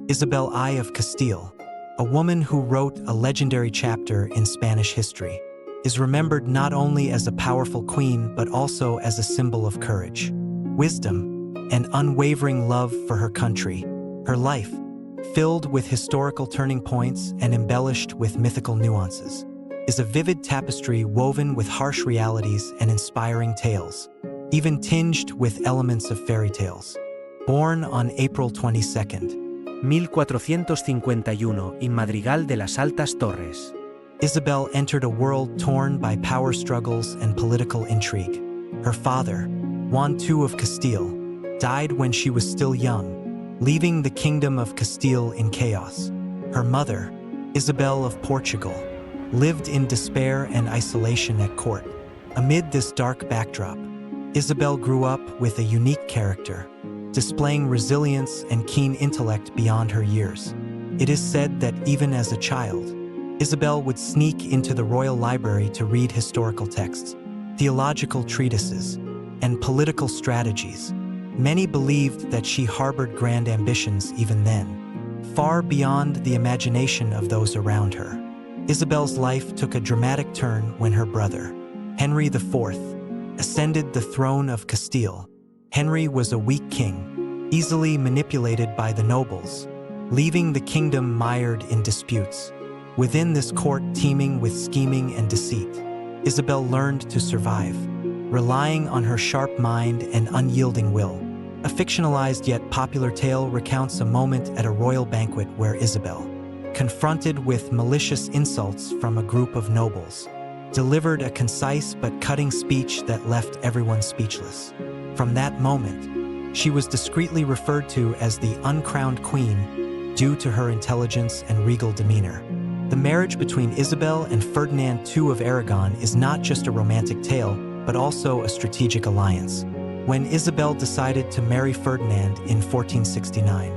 Isabel I of Castile, a woman who wrote a legendary chapter in Spanish history, is remembered not only as a powerful queen but also as a symbol of courage, wisdom, and unwavering love for her country. Her life, filled with historical turning points and embellished with mythical nuances, is a vivid tapestry woven with harsh realities and inspiring tales, even tinged with elements of fairy tales. Born on April 22, 1451 in Madrigal de las Altas Torres, Isabel entered a world torn by power struggles and political intrigue. Her father, Juan II of Castile, died when she was still young, leaving the Kingdom of Castile in chaos. Her mother, Isabel of Portugal, lived in despair and isolation at court. Amid this dark backdrop, Isabel grew up with a unique character, displaying resilience and keen intellect beyond her years. It is said that even as a child, Isabel would sneak into the royal library to read historical texts, theological treatises, and political strategies. Many believed that she harbored grand ambitions even then, far beyond the imagination of those around her. Isabel's life took a dramatic turn when her brother, Henry IV, ascended the throne of Castile. Henry was a weak king, easily manipulated by the nobles, leaving the kingdom mired in disputes. Within this court teeming with scheming and deceit, Isabel learned to survive, relying on her sharp mind and unyielding will. A fictionalized yet popular tale recounts a moment at a royal banquet where Isabel, confronted with malicious insults from a group of nobles, delivered a concise but cutting speech that left everyone speechless. From that moment, she was discreetly referred to as the uncrowned queen due to her intelligence and regal demeanor. The marriage between Isabel and Ferdinand II of Aragon is not just a romantic tale, but also a strategic alliance. When Isabel decided to marry Ferdinand in 1469,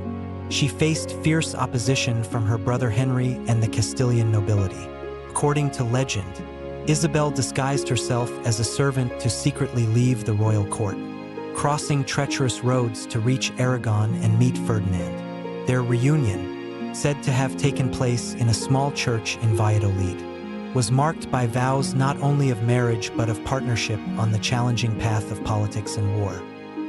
she faced fierce opposition from her brother Henry and the Castilian nobility. According to legend, Isabel disguised herself as a servant to secretly leave the royal court, crossing treacherous roads to reach Aragon and meet Ferdinand. Their reunion, said to have taken place in a small church in Valladolid, was marked by vows not only of marriage but of partnership on the challenging path of politics and war.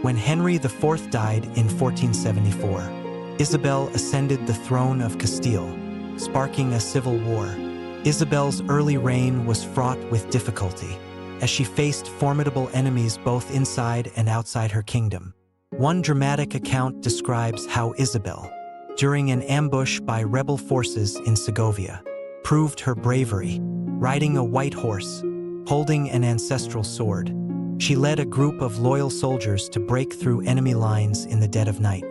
When Henry IV died in 1474, Isabel ascended the throne of Castile, sparking a civil war. Isabel's early reign was fraught with difficulty, as she faced formidable enemies both inside and outside her kingdom. One dramatic account describes how Isabel, during an ambush by rebel forces in Segovia, proved her bravery, riding a white horse, holding an ancestral sword. She led a group of loyal soldiers to break through enemy lines in the dead of night.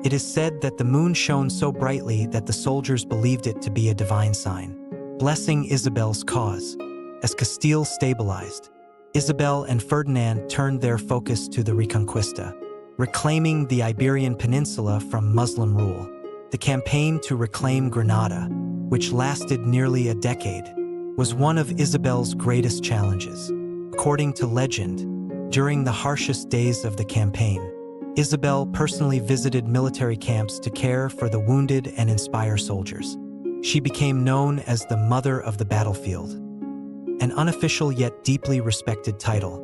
It is said that the moon shone so brightly that the soldiers believed it to be a divine sign, blessing Isabel's cause. As Castile stabilized, Isabel and Ferdinand turned their focus to the Reconquista, reclaiming the Iberian Peninsula from Muslim rule. The campaign to reclaim Granada, which lasted nearly a decade, was one of Isabel's greatest challenges. According to legend, during the harshest days of the campaign, Isabel personally visited military camps to care for the wounded and inspire soldiers. She became known as the Mother of the Battlefield, an unofficial yet deeply respected title.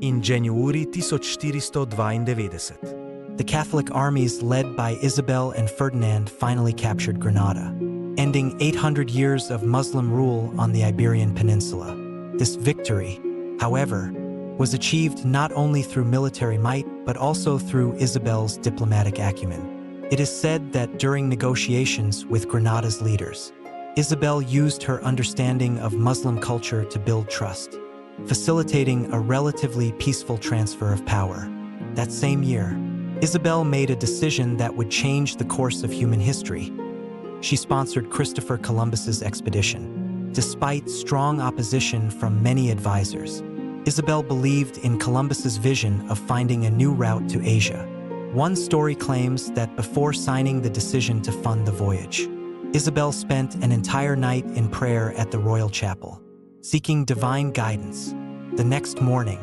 Ingenuuri 1492. The Catholic armies led by Isabel and Ferdinand finally captured Granada, ending 800 years of Muslim rule on the Iberian Peninsula. This victory, however, was achieved not only through military might but also through Isabel's diplomatic acumen. It is said that during negotiations with Granada's leaders, Isabel used her understanding of Muslim culture to build trust, facilitating a relatively peaceful transfer of power. That same year, Isabel made a decision that would change the course of human history. She sponsored Christopher Columbus's expedition. Despite strong opposition from many advisors, Isabel believed in Columbus's vision of finding a new route to Asia. One story claims that before signing the decision to fund the voyage, Isabel spent an entire night in prayer at the royal chapel, seeking divine guidance. The next morning,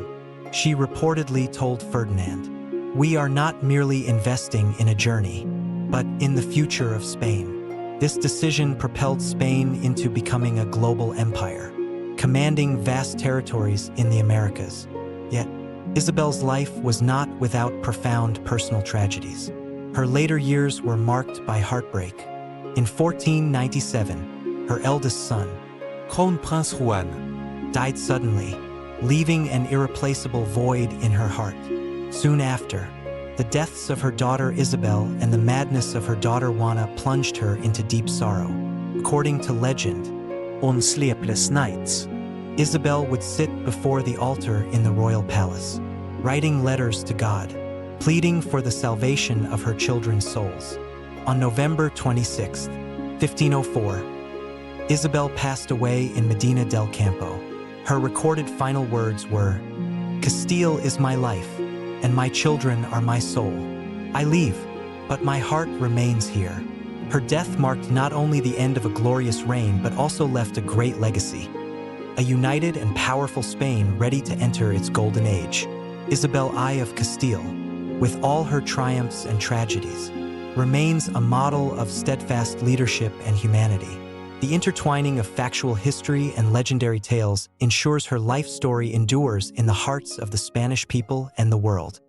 she reportedly told Ferdinand, "We are not merely investing in a journey. but in the future of Spain. This decision propelled Spain into becoming a global empire, commanding vast territories in the Americas. Yet, Isabel's life was not without profound personal tragedies. Her later years were marked by heartbreak. In 1497, her eldest son, Crown Prince Juan, died suddenly, leaving an irreplaceable void in her heart. Soon after, the deaths of her daughter Isabel and the madness of her daughter Juana plunged her into deep sorrow. According to legend, on sleepless nights, Isabel would sit before the altar in the royal palace, writing letters to God, pleading for the salvation of her children's souls. On November 26, 1504, Isabel passed away in Medina del Campo. Her recorded final words were, "Castile is my life, and my children are my soul. I leave, but my heart remains here." Her death marked not only the end of a glorious reign, but also left a great legacy. A united and powerful Spain ready to enter its golden age. Isabel I of Castile, with all her triumphs and tragedies, remains a model of steadfast leadership and humanity. The intertwining of factual history and legendary tales ensures her life story endures in the hearts of the Spanish people and the world.